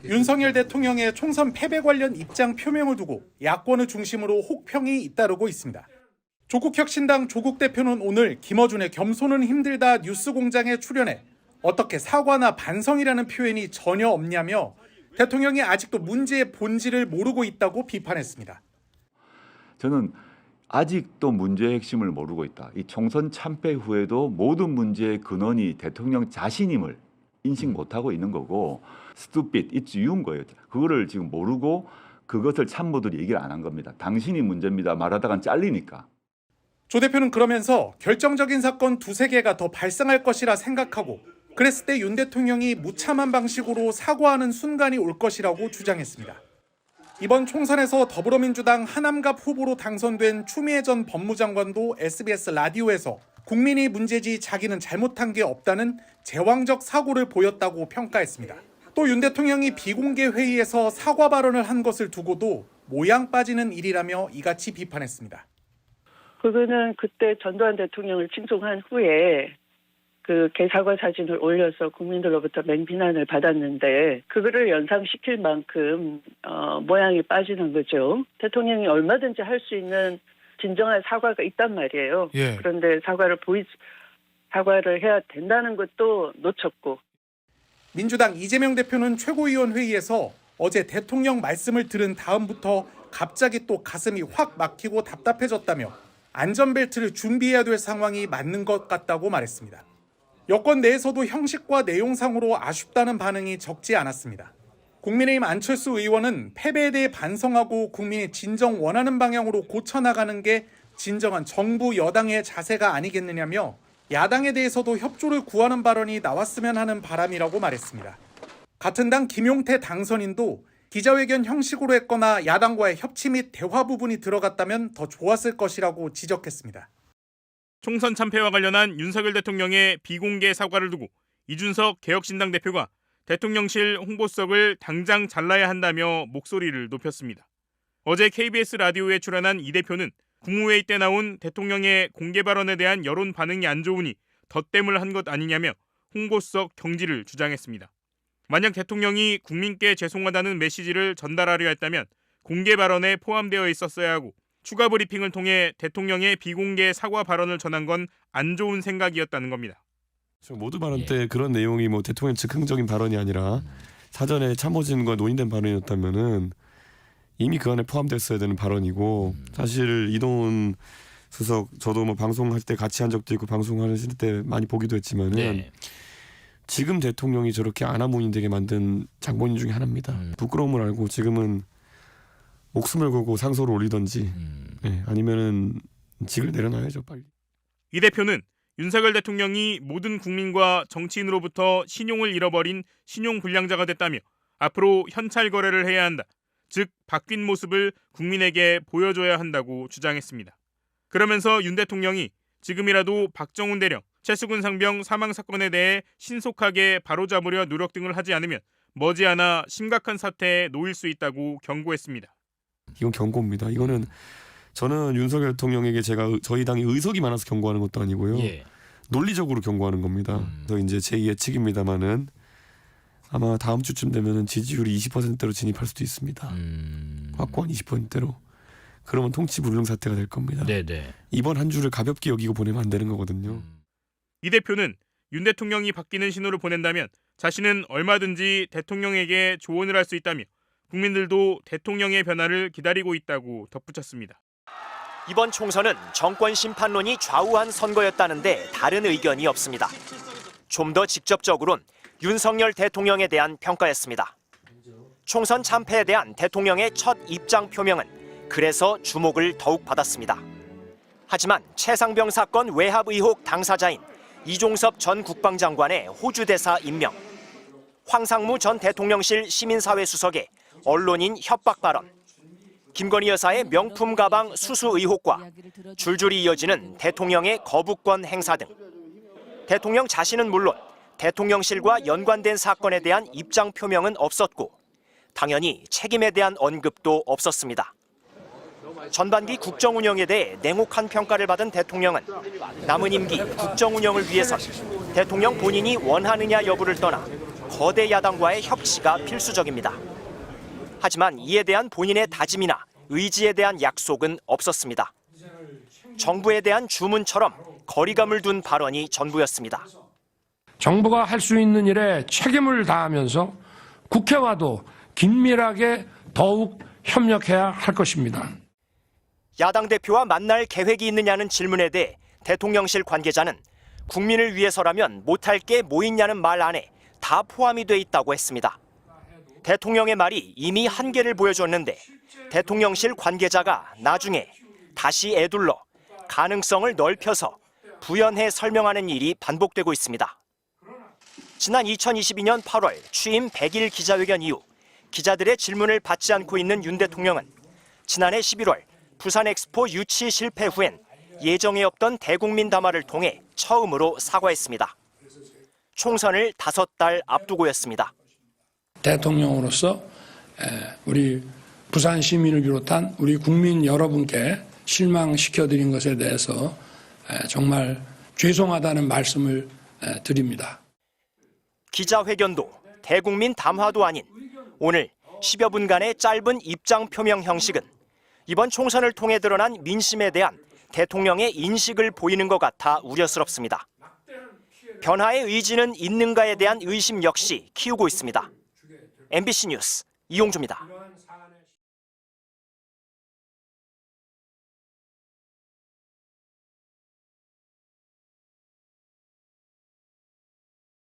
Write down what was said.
윤석열 대통령의 총선 패배 관련 입장 표명을 두고 야권을 중심으로 혹평이 잇따르고 있습니다. 조국혁신당 조국 대표는 오늘 김어준의 겸손은 힘들다 뉴스공장에 출연해 어떻게 사과나 반성이라는 표현이 전혀 없냐며 대통령이 아직도 문제의 본질을 모르고 있다고 비판했습니다. 저는 아직도 문제의 핵심을 모르고 있다. 이 총선 참패 후에도 모든 문제의 근원이 대통령 자신임을 인식 못하고 있는 거고 stupid, it's you인 거예요. 그거를 지금 모르고 그것을 참모들이 얘기를 안 한 겁니다. 당신이 문제입니다. 말하다간 잘리니까. 조 대표는 그러면서 결정적인 사건 두세 개가 더 발생할 것이라 생각하고 그랬을 때 윤 대통령이 무참한 방식으로 사과하는 순간이 올 것이라고 주장했습니다. 이번 총선에서 더불어민주당 하남갑 후보로 당선된 추미애 전 법무장관도 SBS 라디오에서 국민이 문제지 자기는 잘못한 게 없다는 제왕적 사고를 보였다고 평가했습니다. 또 윤 대통령이 비공개 회의에서 사과 발언을 한 것을 두고도 모양 빠지는 일이라며 이같이 비판했습니다. 그거는 그때 전두환 대통령을 칭송한 후에 그 개사과 사진을 올려서 국민들로부터 맹비난을 받았는데 그거를 연상시킬 만큼 모양이 빠지는 거죠. 대통령이 얼마든지 할 수 있는 진정한 사과가 있단 말이에요. 예. 그런데 사과를 해야 된다는 것도 놓쳤고. 민주당 이재명 대표는 최고위원 회의에서 어제 대통령 말씀을 들은 다음부터 갑자기 또 가슴이 확 막히고 답답해졌다며 안전벨트를 준비해야 될 상황이 맞는 것 같다고 말했습니다. 여권 내에서도 형식과 내용상으로 아쉽다는 반응이 적지 않았습니다. 국민의힘 안철수 의원은 패배에 대해 반성하고 국민이 진정 원하는 방향으로 고쳐나가는 게 진정한 정부 여당의 자세가 아니겠느냐며 야당에 대해서도 협조를 구하는 발언이 나왔으면 하는 바람이라고 말했습니다. 같은 당 김용태 당선인도 기자회견 형식으로 했거나 야당과의 협치 및 대화 부분이 들어갔다면 더 좋았을 것이라고 지적했습니다. 총선 참패와 관련한 윤석열 대통령의 비공개 사과를 두고 이준석 개혁신당 대표가 대통령실 홍보석을 당장 잘라야 한다며 목소리를 높였습니다. 어제 KBS 라디오에 출연한 이 대표는 국무회의 때 나온 대통령의 공개 발언에 대한 여론 반응이 안 좋으니 덧댐을 한 것 아니냐며 홍보석 경질을 주장했습니다. 만약 대통령이 국민께 죄송하다는 메시지를 전달하려 했다면 공개 발언에 포함되어 있었어야 하고 추가 브리핑을 통해 대통령의 비공개 사과 발언을 전한 건 안 좋은 생각이었다는 겁니다. 모두 발언 때 그런 내용이 뭐 대통령 즉흥적인 발언이 아니라 사전에 참모진과 논의된 발언이었다면은 이미 그 안에 포함됐어야 되는 발언이고 사실 이동훈 수석 저도 뭐 방송할 때 같이 한 적도 있고 방송하실 때 많이 보기도 했지만은 지금 대통령이 저렇게 아나무인되게 만든 장본인 중에 하나입니다. 부끄러움을 알고 지금은 목숨을 걸고 상소를 올리든지 아니면은 직을 내려놔야죠 빨리. 이 대표는 윤석열 대통령이 모든 국민과 정치인으로부터 신용을 잃어버린 신용불량자가 됐다며 앞으로 현찰 거래를 해야 한다. 즉 바뀐 모습을 국민에게 보여줘야 한다고 주장했습니다. 그러면서 윤 대통령이 지금이라도 박정훈 대령, 최수근 상병 사망 사건에 대해 신속하게 바로잡으려 노력 등을 하지 않으면 머지않아 심각한 사태에 놓일 수 있다고 경고했습니다. 이건 경고입니다. 이거는 저는 윤석열 대통령에게 저희 당이 의석이 많아서 경고하는 것도 아니고요. 논리적으로 경고하는 겁니다. 그래서 이제 제 예측입니다만은 아마 다음 주쯤 되면은 지지율이 20%대로 진입할 수도 있습니다. 확고한 20%대로. 그러면 통치불능 사태가 될 겁니다. 네네. 이번 한 주를 가볍게 여기고 보내면 안 되는 거거든요. 이 대표는 윤 대통령이 바뀌는 신호를 보낸다면 자신은 얼마든지 대통령에게 조언을 할 수 있다며 국민들도 대통령의 변화를 기다리고 있다고 덧붙였습니다. 이번 총선은 정권 심판론이 좌우한 선거였다는데 다른 의견이 없습니다. 좀 더 직접적으로는 윤석열 대통령에 대한 평가였습니다. 총선 참패에 대한 대통령의 첫 입장 표명은 그래서 주목을 더욱 받았습니다. 하지만 최상병 사건 외압 의혹 당사자인 이종섭 전 국방장관의 호주 대사 임명, 황상무 전 대통령실 시민사회 수석의 언론인 협박 발언, 김건희 여사의 명품 가방 수수 의혹과 줄줄이 이어지는 대통령의 거부권 행사 등 대통령 자신은 물론 대통령실과 연관된 사건에 대한 입장 표명은 없었고 당연히 책임에 대한 언급도 없었습니다. 전반기 국정 운영에 대해 냉혹한 평가를 받은 대통령은 남은 임기 국정 운영을 위해선 대통령 본인이 원하느냐 여부를 떠나 거대 야당과의 협치가 필수적입니다. 하지만 이에 대한 본인의 다짐이나 의지에 대한 약속은 없었습니다. 정부에 대한 주문처럼 거리감을 둔 발언이 전부였습니다. 정부가 할 수 있는 일에 책임을 다하면서 국회와도 긴밀하게 더욱 협력해야 할 것입니다. 야당 대표와 만날 계획이 있느냐는 질문에 대해 대통령실 관계자는 국민을 위해서라면 못할 게 뭐 있냐는 말 안에 다 포함이 돼 있다고 했습니다. 대통령의 말이 이미 한계를 보여줬는데 대통령실 관계자가 나중에 다시 에둘러 가능성을 넓혀서 부연해 설명하는 일이 반복되고 있습니다. 지난 2022년 8월 취임 100일 기자회견 이후 기자들의 질문을 받지 않고 있는 윤 대통령은 지난해 11월 부산 엑스포 유치 실패 후엔 예정에 없던 대국민 담화를 통해 처음으로 사과했습니다. 총선을 5달 앞두고였습니다. 대통령으로서 우리 부산 시민을 비롯한 우리 국민 여러분께 실망시켜드린 것에 대해서 정말 죄송하다는 말씀을 드립니다. 기자회견도 대국민 담화도 아닌 오늘 10여 분간의 짧은 입장 표명 형식은 이번 총선을 통해 드러난 민심에 대한 대통령의 인식을 보이는 것 같아 우려스럽습니다. 변화의 의지는 있는가에 대한 의심 역시 키우고 있습니다. MBC 뉴스 이용주입니다.